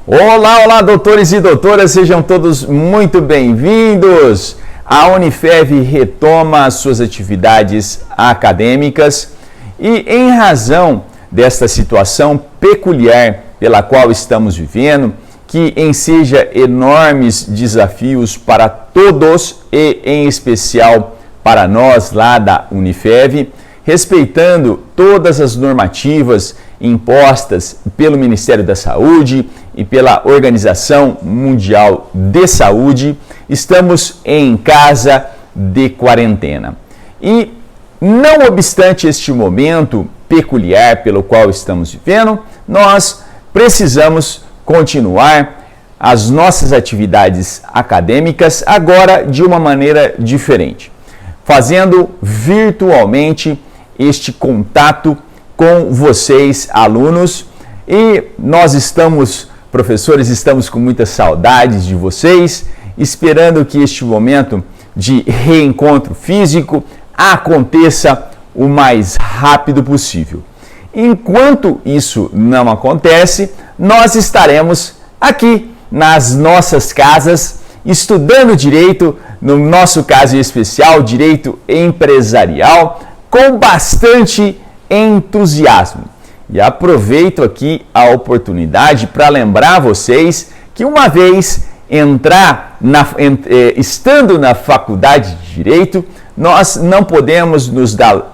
Olá, olá, doutores e doutoras, sejam todos muito bem-vindos. A Unifev retoma as suas atividades acadêmicas e, em razão desta situação peculiar pela qual estamos vivendo, que enseja enormes desafios para todos e, em especial, para nós lá da Unifev, respeitando todas as normativas impostas pelo Ministério da Saúde e pela Organização Mundial de Saúde, estamos em casa de quarentena. E, não obstante este momento peculiar pelo qual estamos vivendo, nós precisamos continuar as nossas atividades acadêmicas agora de uma maneira diferente, fazendo virtualmente este contato com vocês, alunos, e nós professores, estamos com muitas saudades de vocês, esperando que este momento de reencontro físico aconteça o mais rápido possível. Enquanto isso não acontece, nós estaremos aqui nas nossas casas, estudando direito, no nosso caso em especial, direito empresarial, com bastante entusiasmo. E aproveito aqui a oportunidade para lembrar vocês que uma vez estando na faculdade de Direito, nós não podemos nos dar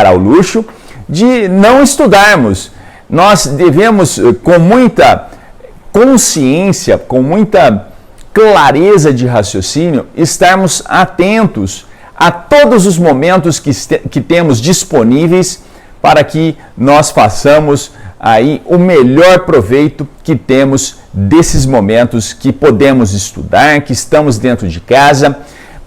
ao luxo de não estudarmos. Nós devemos, com muita consciência, com muita clareza de raciocínio, estarmos atentos a todos os momentos que temos disponíveis para que nós façamos aí o melhor proveito que temos desses momentos que podemos estudar, que estamos dentro de casa,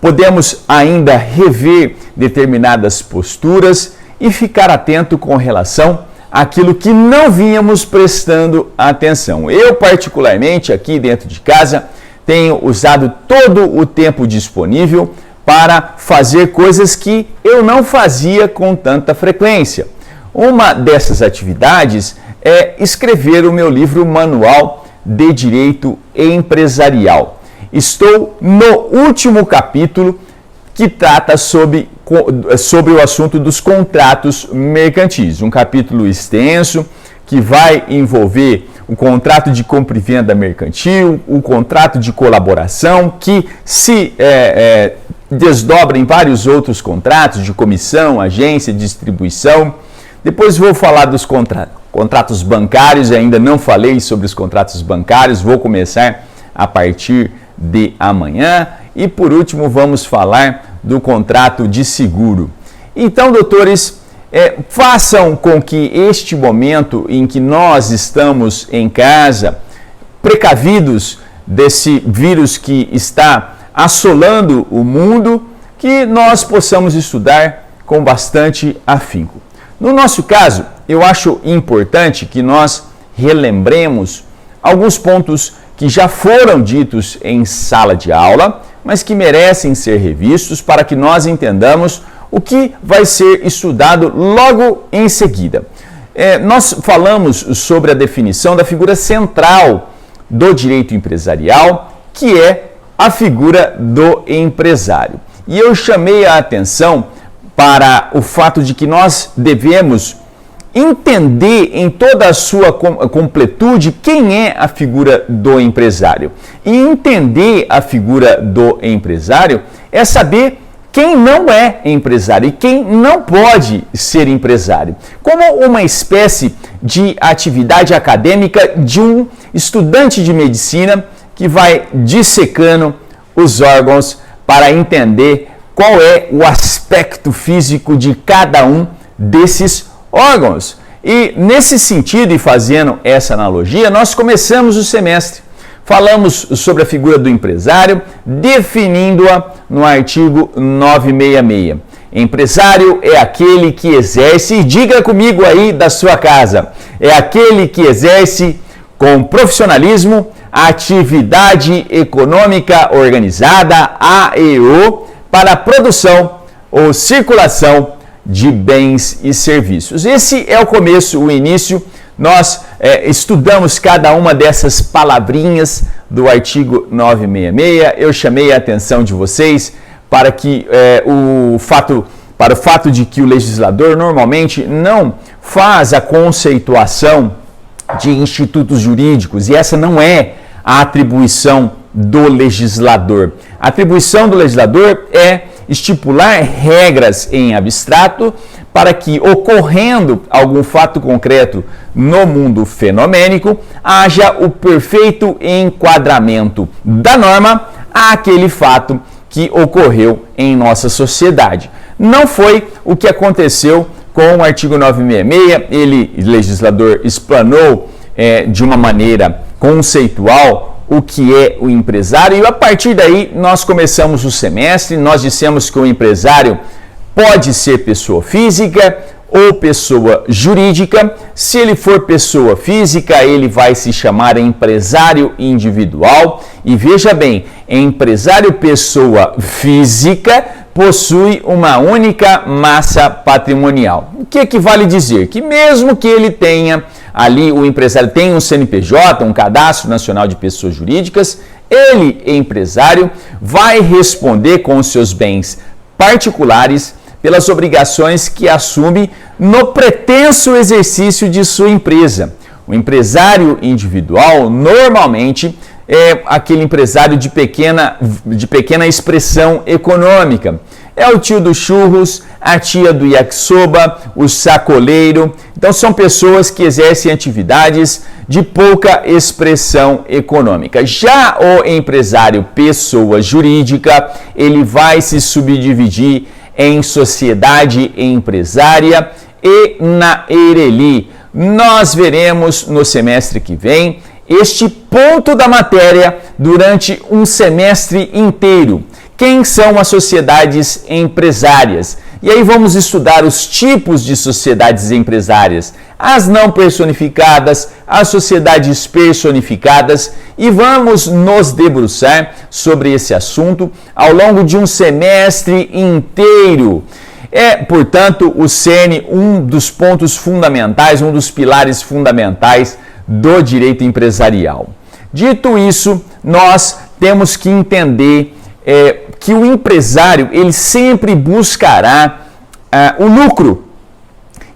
podemos ainda rever determinadas posturas e ficar atento com relação àquilo que não vínhamos prestando atenção. Eu, particularmente, aqui dentro de casa, tenho usado todo o tempo disponível para fazer coisas que eu não fazia com tanta frequência. Uma dessas atividades é escrever o meu livro Manual de Direito Empresarial. Estou no último capítulo que trata sobre o assunto dos contratos mercantis. Um capítulo extenso que vai envolver o contrato de compra e venda mercantil, o contrato de colaboração, que se desdobra em vários outros contratos de comissão, agência, distribuição. Depois vou falar dos contratos bancários, ainda não falei sobre os contratos bancários, vou começar a partir de amanhã. E por último vamos falar do contrato de seguro. Então, doutores, façam com que este momento em que nós estamos em casa, precavidos desse vírus que está assolando o mundo, que nós possamos estudar com bastante afinco. No nosso caso, eu acho importante que nós relembremos alguns pontos que já foram ditos em sala de aula, mas que merecem ser revistos para que nós entendamos o que vai ser estudado logo em seguida. Nós falamos sobre a definição da figura central do direito empresarial, que é a figura do empresário. E eu chamei a atenção para o fato de que nós devemos entender em toda a sua completude quem é a figura do empresário. E entender a figura do empresário é saber quem não é empresário e quem não pode ser empresário, como uma espécie de atividade acadêmica de um estudante de medicina que vai dissecando os órgãos para entender qual é o aspecto físico de cada um desses órgãos. E nesse sentido, e fazendo essa analogia, nós começamos o semestre. Falamos sobre a figura do empresário, definindo-a no artigo 966. Empresário é aquele que exerce, e diga comigo aí da sua casa, é aquele que exerce com profissionalismo a atividade econômica organizada, AEO, para a produção ou circulação de bens e serviços. Esse é o começo, o início nós estudamos cada uma dessas palavrinhas do artigo 966. Eu chamei a atenção de vocês para que o fato de que o legislador normalmente não faz a conceituação de institutos jurídicos, e essa não é a atribuição do legislador. A atribuição do legislador é estipular regras em abstrato para que, ocorrendo algum fato concreto no mundo fenomênico, haja o perfeito enquadramento da norma àquele fato que ocorreu em nossa sociedade. Não foi o que aconteceu com o artigo 966, o legislador explanou de uma maneira conceitual o que é o empresário, e a partir daí nós começamos o semestre, nós dissemos que o empresário pode ser pessoa física ou pessoa jurídica. Se ele for pessoa física, ele vai se chamar empresário individual, e veja bem, empresário pessoa física possui uma única massa patrimonial. O que vale dizer? Que mesmo que ele tenha ali, o empresário tem um CNPJ, um Cadastro Nacional de Pessoas Jurídicas, ele, empresário, vai responder com os seus bens particulares pelas obrigações que assume no pretenso exercício de sua empresa. O empresário individual, normalmente, é aquele empresário de pequena expressão econômica. É o tio do churros, a tia do yakisoba, o sacoleiro. Então, são pessoas que exercem atividades de pouca expressão econômica. Já o empresário pessoa jurídica, ele vai se subdividir em sociedade empresária e na EIRELI. Nós veremos no semestre que vem este ponto da matéria durante um semestre inteiro. Quem são as sociedades empresárias? E aí vamos estudar os tipos de sociedades empresárias, as não personificadas, as sociedades personificadas, e vamos nos debruçar sobre esse assunto ao longo de um semestre inteiro. Portanto, o CERN, um dos pontos fundamentais, um dos pilares fundamentais do direito empresarial. Dito isso, nós temos que entender que o empresário ele sempre buscará o lucro.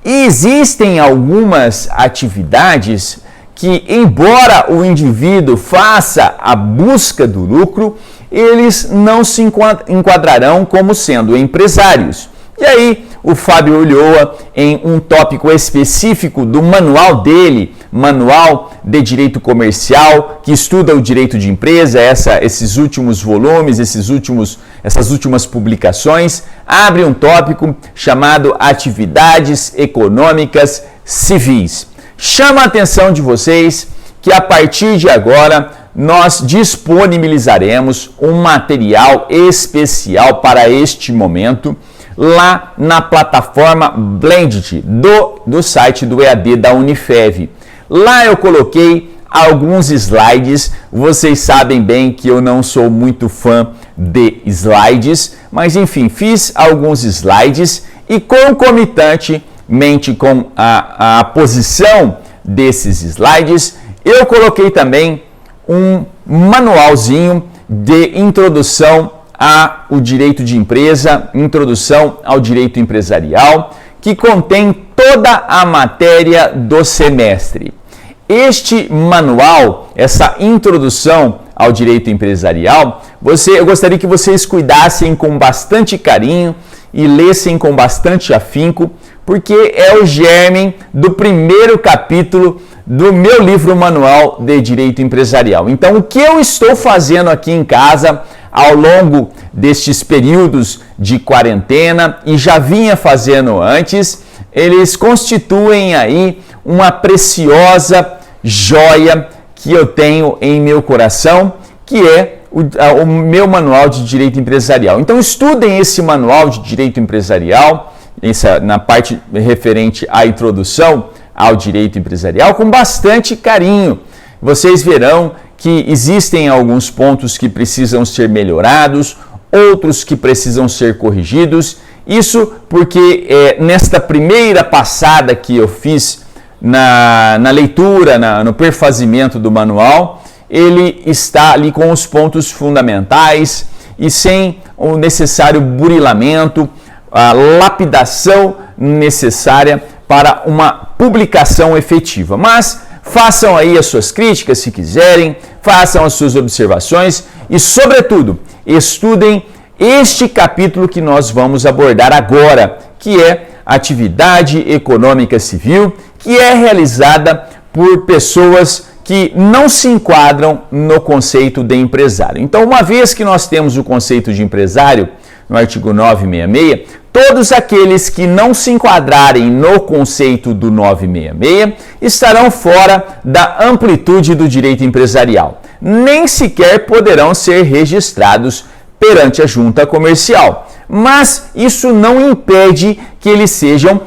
E existem algumas atividades que, embora o indivíduo faça a busca do lucro, eles não se enquadrarão como sendo empresários. E aí, o Fábio Ulloa, em um tópico específico do manual dele, Manual de Direito Comercial, que estuda o direito de empresa, esses últimos volumes, essas últimas publicações, abre um tópico chamado Atividades Econômicas Civis. Chama a atenção de vocês que a partir de agora nós disponibilizaremos um material especial para este momento lá na plataforma Blended do site do EAD da Unifev. Lá eu coloquei alguns slides. Vocês sabem bem que eu não sou muito fã de slides, mas enfim, fiz alguns slides e concomitantemente com a posição desses slides, eu coloquei também um manualzinho de introdução ao direito de empresa, introdução ao direito empresarial, que contém toda a matéria do semestre. Este manual, essa introdução ao direito empresarial, eu gostaria que vocês cuidassem com bastante carinho e lessem com bastante afinco, porque é o germe do primeiro capítulo do meu livro Manual de Direito Empresarial. Então, o que eu estou fazendo aqui em casa ao longo destes períodos de quarentena e já vinha fazendo antes, eles constituem aí uma preciosa joia que eu tenho em meu coração, que é o meu Manual de Direito Empresarial. Então, estudem esse Manual de Direito Empresarial, na parte referente à introdução ao direito empresarial, com bastante carinho. Vocês verão que existem alguns pontos que precisam ser melhorados, outros que precisam ser corrigidos. Isso porque nesta primeira passada que eu fiz na leitura, no perfazimento do manual, ele está ali com os pontos fundamentais e sem o necessário burilamento, a lapidação necessária para uma publicação efetiva. Mas façam aí as suas críticas se quiserem, façam as suas observações e, sobretudo, estudem este capítulo que nós vamos abordar agora, que é atividade econômica civil, que é realizada por pessoas que não se enquadram no conceito de empresário. Então, uma vez que nós temos o conceito de empresário, no artigo 966, todos aqueles que não se enquadrarem no conceito do 966 estarão fora da amplitude do direito empresarial. Nem sequer poderão ser registrados perante a junta comercial. Mas isso não impede que eles sejam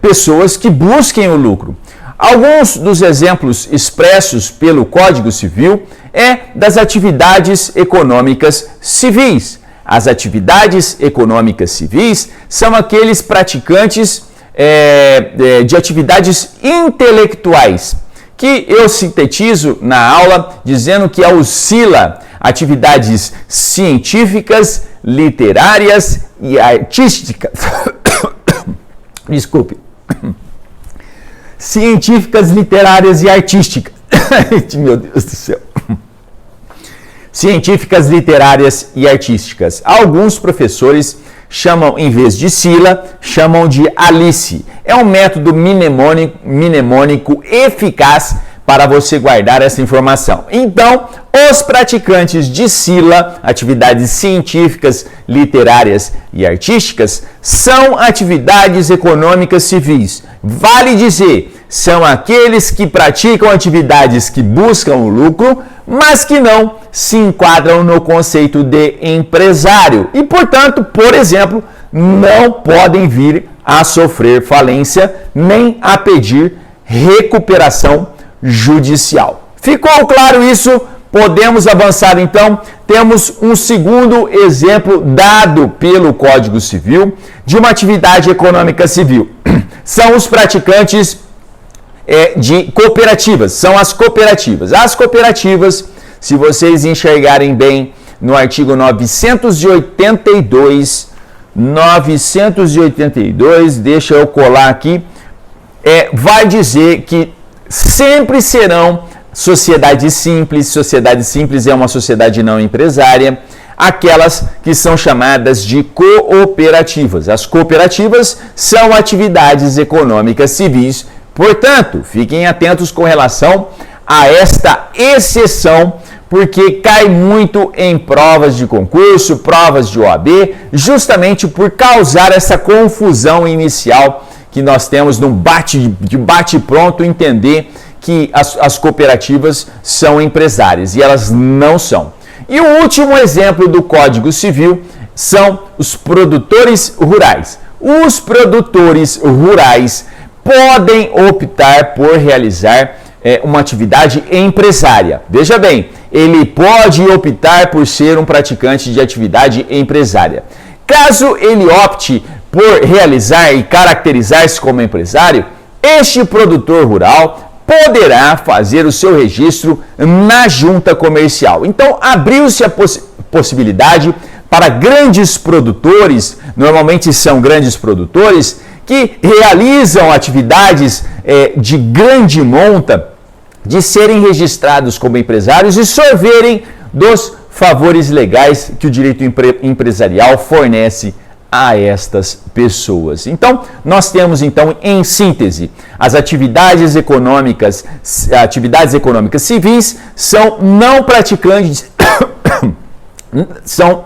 pessoas que busquem o lucro. Alguns dos exemplos expressos pelo Código Civil das atividades econômicas civis. As atividades econômicas civis são aqueles praticantes de atividades intelectuais, que eu sintetizo na aula dizendo que oscila atividades científicas, literárias e artísticas. Desculpe. Científicas, literárias e artísticas. Meu Deus do céu. Científicas, literárias e artísticas. Alguns professores chamam, em vez de Sila, chamam de Alice. É um método mnemônico eficaz para você guardar essa informação. Então, os praticantes de Sila, atividades científicas, literárias e artísticas, são atividades econômicas civis. Vale dizer, são aqueles que praticam atividades que buscam o lucro, mas que não se enquadram no conceito de empresário e, portanto, por exemplo, não podem vir a sofrer falência nem a pedir recuperação judicial. Ficou claro isso? Podemos avançar então. Temos um segundo exemplo dado pelo Código Civil de uma atividade econômica civil. São os praticantes de cooperativas, são as cooperativas. As cooperativas, se vocês enxergarem bem no artigo 982, deixa eu colar aqui, vai dizer que sempre serão sociedades simples. Sociedade simples é uma sociedade não empresária, aquelas que são chamadas de cooperativas. As cooperativas são atividades econômicas civis. Portanto, fiquem atentos com relação a esta exceção, porque cai muito em provas de concurso, provas de OAB, justamente por causar essa confusão inicial que nós temos num bate-pronto, entender que as cooperativas são empresárias e elas não são. E o último exemplo do Código Civil são os produtores rurais. Os produtores rurais podem optar por realizar uma atividade empresária. Veja bem, ele pode optar por ser um praticante de atividade empresária. Caso ele opte por realizar e caracterizar-se como empresário, este produtor rural poderá fazer o seu registro na junta comercial. Então, abriu-se a possibilidade para grandes produtores, normalmente são grandes produtores, que realizam atividades de grande monta, de serem registrados como empresários e sorverem dos favores legais que o direito empresarial fornece a estas pessoas. Então, nós temos em síntese, as atividades econômicas civis são não praticantes, são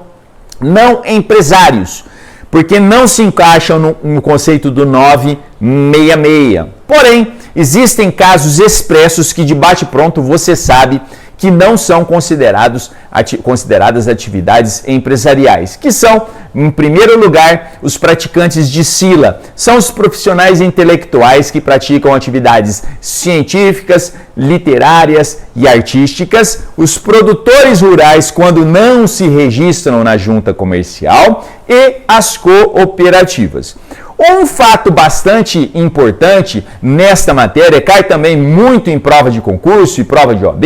não empresários, porque não se encaixam no conceito do 966. Porém, existem casos expressos que de bate-pronto você sabe que não são consideradas atividades empresariais, que são, em primeiro lugar, os praticantes de Sila. São os profissionais intelectuais que praticam atividades científicas, literárias e artísticas, os produtores rurais quando não se registram na junta comercial e as cooperativas. Um fato bastante importante nesta matéria, cai também muito em prova de concurso e prova de OAB,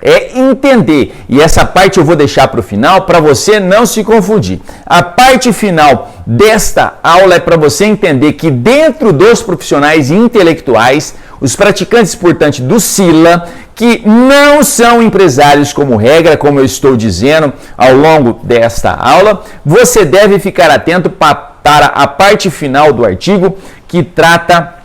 é entender, e essa parte eu vou deixar para o final para você não se confundir. A parte final desta aula é para você entender que dentro dos profissionais intelectuais, os praticantes, portanto, do SILA, que não são empresários como regra, como eu estou dizendo ao longo desta aula, você deve ficar atento para a parte final do artigo que trata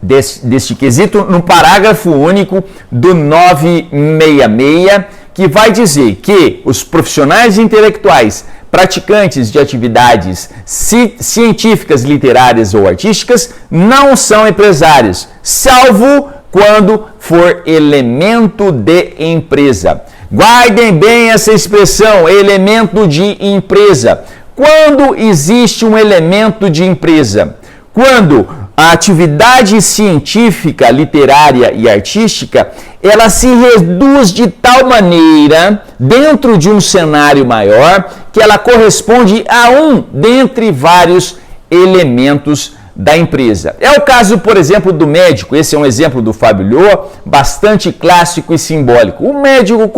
deste quesito no parágrafo único do 966, que vai dizer que os profissionais intelectuais praticantes de atividades científicas, literárias ou artísticas não são empresários, salvo quando for elemento de empresa. Guardem bem essa expressão, elemento de empresa. Quando existe um elemento de empresa? Quando a atividade científica, literária e artística, ela se reduz de tal maneira, dentro de um cenário maior, que ela corresponde a um dentre vários elementos da empresa. É o caso, por exemplo, do médico. Esse é um exemplo do Fábio Lhoa, bastante clássico e simbólico. O médico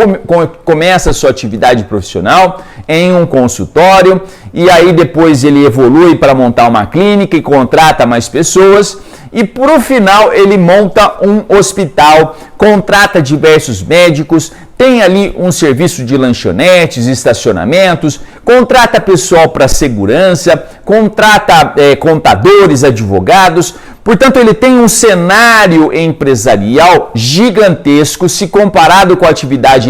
começa a sua atividade profissional em um consultório e aí depois ele evolui para montar uma clínica e contrata mais pessoas e por final ele monta um hospital, contrata diversos médicos, tem ali um serviço de lanchonetes, estacionamentos, contrata pessoal para segurança, contrata contadores, advogados. Portanto, ele tem um cenário empresarial gigantesco se comparado com a atividade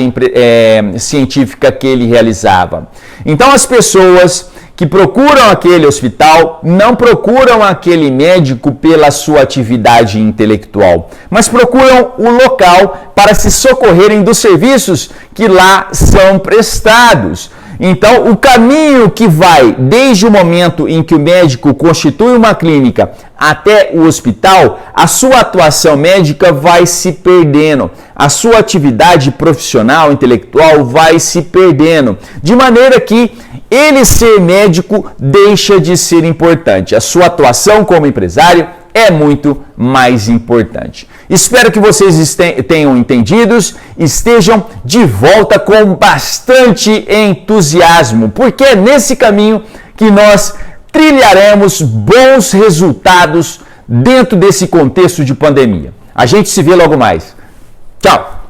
científica que ele realizava. Então, as pessoas que procuram aquele hospital não procuram aquele médico pela sua atividade intelectual, mas procuram o local para se socorrerem dos serviços que lá são prestados. Então, o caminho que vai desde o momento em que o médico constitui uma clínica até o hospital, a sua atuação médica vai se perdendo, a sua atividade profissional, intelectual vai se perdendo, de maneira que ele ser médico deixa de ser importante. A sua atuação como empresário é muito mais importante. Espero que vocês tenham entendido, estejam de volta com bastante entusiasmo, porque é nesse caminho que nós trilharemos bons resultados dentro desse contexto de pandemia. A gente se vê logo mais. Tchau!